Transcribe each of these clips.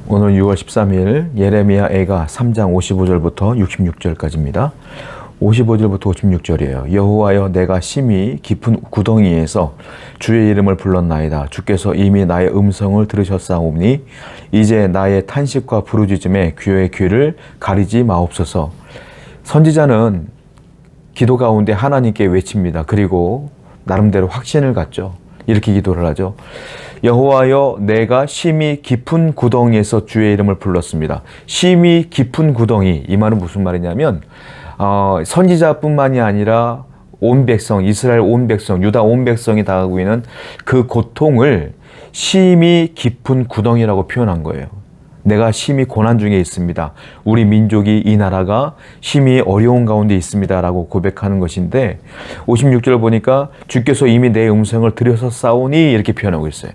오늘 6월 13일 예레미야 애가 3장 55절부터 66절까지입니다. 55절부터 56절이에요. 여호와여, 내가 심히 깊은 구덩이에서 주의 이름을 불렀나이다. 주께서 이미 나의 음성을 들으셨사오니 이제 나의 탄식과 부르짖음에 귀의 귀를 가리지 마옵소서. 선지자는 기도 가운데 하나님께 외칩니다. 그리고 나름대로 확신을 갖죠. 이렇게 기도를 하죠. 여호와여, 내가 심히 깊은 구덩이에서 주의 이름을 불렀습니다. 심히 깊은 구덩이, 이 말은 무슨 말이냐면 선지자뿐만이 아니라 온 백성, 이스라엘 온 백성, 유다 온 백성이 당하고 있는 그 고통을 심히 깊은 구덩이라고 표현한 거예요. 내가 심히 고난 중에 있습니다. 우리 민족이, 이 나라가 심히 어려운 가운데 있습니다. 라고 고백하는 것인데 56절 보니까 주께서 이미 내 음성을 들으셨사오니 이렇게 표현하고 있어요.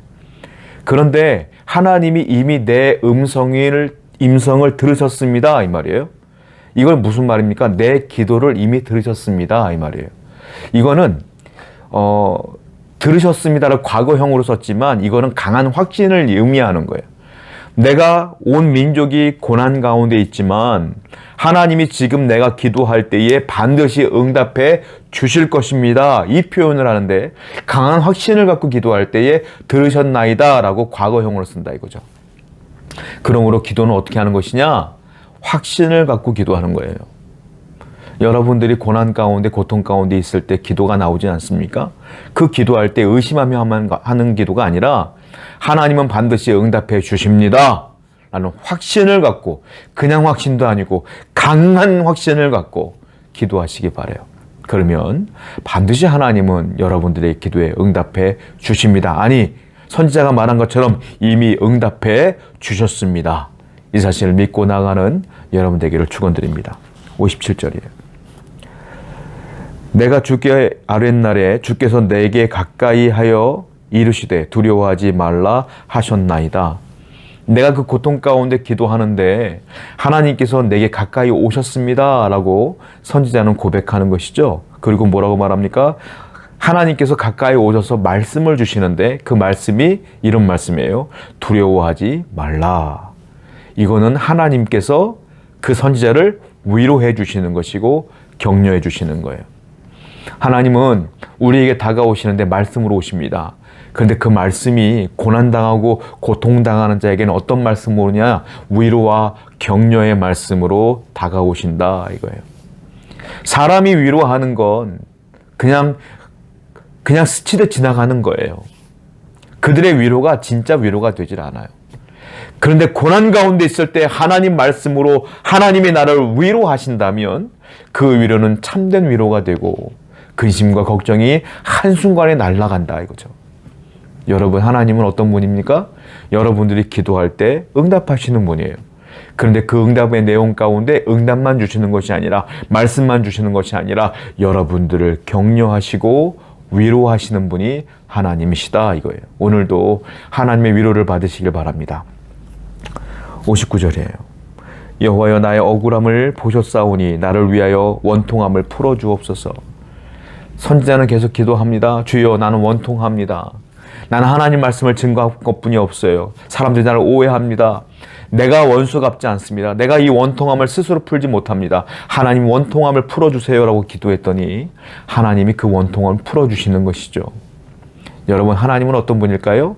그런데 하나님이 이미 내 음성을 들으셨습니다. 이 말이에요. 이걸 무슨 말입니까? 내 기도를 이미 들으셨습니다. 이 말이에요. 이거는 들으셨습니다를 과거형으로 썼지만 이거는 강한 확신을 의미하는 거예요. 내가 온 민족이 고난 가운데 있지만 하나님이 지금 내가 기도할 때에 반드시 응답해 주실 것입니다. 이 표현을 하는데 강한 확신을 갖고 기도할 때에 들으셨나이다 라고 과거형으로 쓴다 이거죠. 그러므로 기도는 어떻게 하는 것이냐? 확신을 갖고 기도하는 거예요. 여러분들이 고난 가운데, 고통 가운데 있을 때 기도가 나오지 않습니까? 그 기도할 때 의심하며 하는 기도가 아니라 하나님은 반드시 응답해 주십니다 라는 확신을 갖고, 그냥 확신도 아니고 강한 확신을 갖고 기도하시기 바라요. 그러면 반드시 하나님은 여러분들의 기도에 응답해 주십니다. 아니, 선지자가 말한 것처럼 이미 응답해 주셨습니다. 이 사실을 믿고 나가는 여러분 되기를 축원드립니다. 57절이에요. 내가 주께 아뢰날에 주께서 내게 가까이 하여 이르시되 두려워하지 말라 하셨나이다. 내가 그 고통 가운데 기도하는데 하나님께서 내게 가까이 오셨습니다 라고 선지자는 고백하는 것이죠. 그리고 뭐라고 말합니까? 하나님께서 가까이 오셔서 말씀을 주시는데 그 말씀이 이런 말씀이에요. 두려워하지 말라. 이거는 하나님께서 그 선지자를 위로해 주시는 것이고 격려해 주시는 거예요. 하나님은 우리에게 다가오시는데 말씀으로 오십니다. 그런데 그 말씀이 고난당하고 고통당하는 자에게는 어떤 말씀으로냐? 위로와 격려의 말씀으로 다가오신다 이거예요. 사람이 위로하는 건 그냥 스치듯 지나가는 거예요. 그들의 위로가 진짜 위로가 되질 않아요. 그런데 고난 가운데 있을 때 하나님 말씀으로 하나님이 나를 위로하신다면 그 위로는 참된 위로가 되고 근심과 걱정이 한순간에 날아간다 이거죠. 여러분, 하나님은 어떤 분입니까? 여러분들이 기도할 때 응답하시는 분이에요. 그런데 그 응답의 내용 가운데 응답만 주시는 것이 아니라, 말씀만 주시는 것이 아니라 여러분들을 격려하시고 위로하시는 분이 하나님이시다 이거예요. 오늘도 하나님의 위로를 받으시길 바랍니다. 59절이에요. 여호와여, 나의 억울함을 보셨사오니 나를 위하여 원통함을 풀어주옵소서. 선지자는 계속 기도합니다. 주여, 나는 원통합니다. 나는 하나님 말씀을 증거할 것뿐이 없어요. 사람들이 나를 오해합니다. 내가 원수갑지 않습니다. 내가 이 원통함을 스스로 풀지 못합니다. 하나님 원통함을 풀어주세요 라고 기도했더니 하나님이 그 원통함을 풀어주시는 것이죠. 여러분, 하나님은 어떤 분일까요?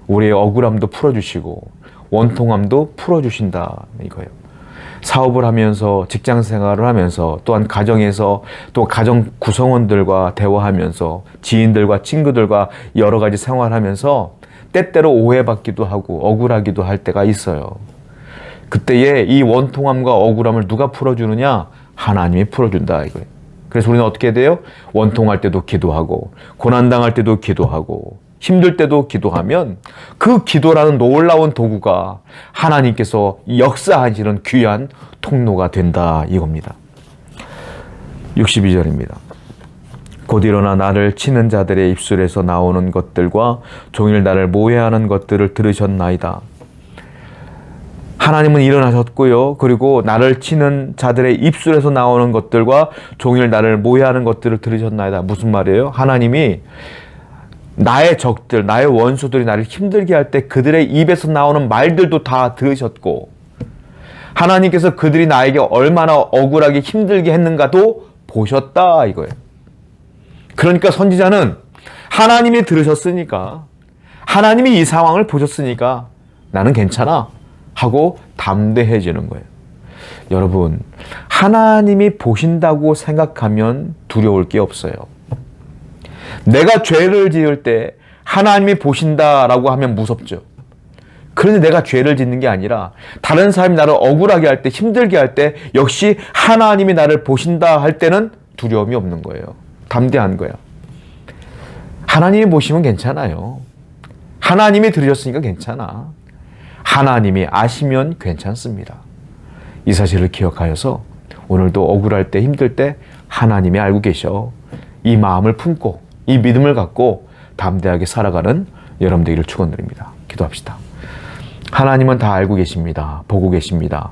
우리의 억울함도 풀어주시고 원통함도 풀어주신다 이거예요. 사업을 하면서, 직장 생활을 하면서, 또한 가정에서 또 가정 구성원들과 대화하면서, 지인들과 친구들과 여러 가지 생활하면서 때때로 오해받기도 하고 억울하기도 할 때가 있어요. 그때에 이 원통함과 억울함을 누가 풀어주느냐? 하나님이 풀어준다 이거예요. 그래서 우리는 어떻게 돼요? 원통할 때도 기도하고, 고난당할 때도 기도하고, 힘들 때도 기도하면 그 기도라는 놀라운 도구가 하나님께서 역사하시는 귀한 통로가 된다 이겁니다. 62절입니다. 곧 일어나 나를 치는 자들의 입술에서 나오는 것들과 종일 나를 모해하는 것들을 들으셨나이다. 하나님은 일어나셨고요. 그리고 나를 치는 자들의 입술에서 나오는 것들과 종일 나를 모해하는 것들을 들으셨나이다. 무슨 말이에요? 하나님이 나의 적들, 나의 원수들이 나를 힘들게 할 때 그들의 입에서 나오는 말들도 다 들으셨고, 하나님께서 그들이 나에게 얼마나 억울하게 힘들게 했는가도 보셨다 이거예요. 그러니까 선지자는 하나님이 들으셨으니까, 하나님이 이 상황을 보셨으니까 나는 괜찮아 하고 담대해지는 거예요. 여러분, 하나님이 보신다고 생각하면 두려울 게 없어요. 내가 죄를 지을 때 하나님이 보신다라고 하면 무섭죠. 그런데 내가 죄를 짓는 게 아니라 다른 사람이 나를 억울하게 할 때, 힘들게 할 때 역시 하나님이 나를 보신다 할 때는 두려움이 없는 거예요. 담대한 거야. 하나님이 보시면 괜찮아요. 하나님이 들으셨으니까 괜찮아. 하나님이 아시면 괜찮습니다. 이 사실을 기억하여서 오늘도 억울할 때, 힘들 때 하나님이 알고 계셔. 이 마음을 품고 이 믿음을 갖고 담대하게 살아가는 여러분 되기를 축원드립니다. 기도합시다. 하나님은 다 알고 계십니다. 보고 계십니다.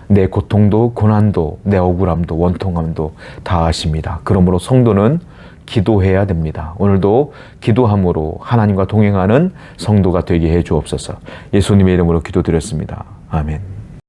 내 고통도 고난도 내 억울함도 원통함도 다 아십니다. 그러므로 성도는 기도해야 됩니다. 오늘도 기도함으로 하나님과 동행하는 성도가 되게 해 주옵소서. 예수님의 이름으로 기도드렸습니다. 아멘.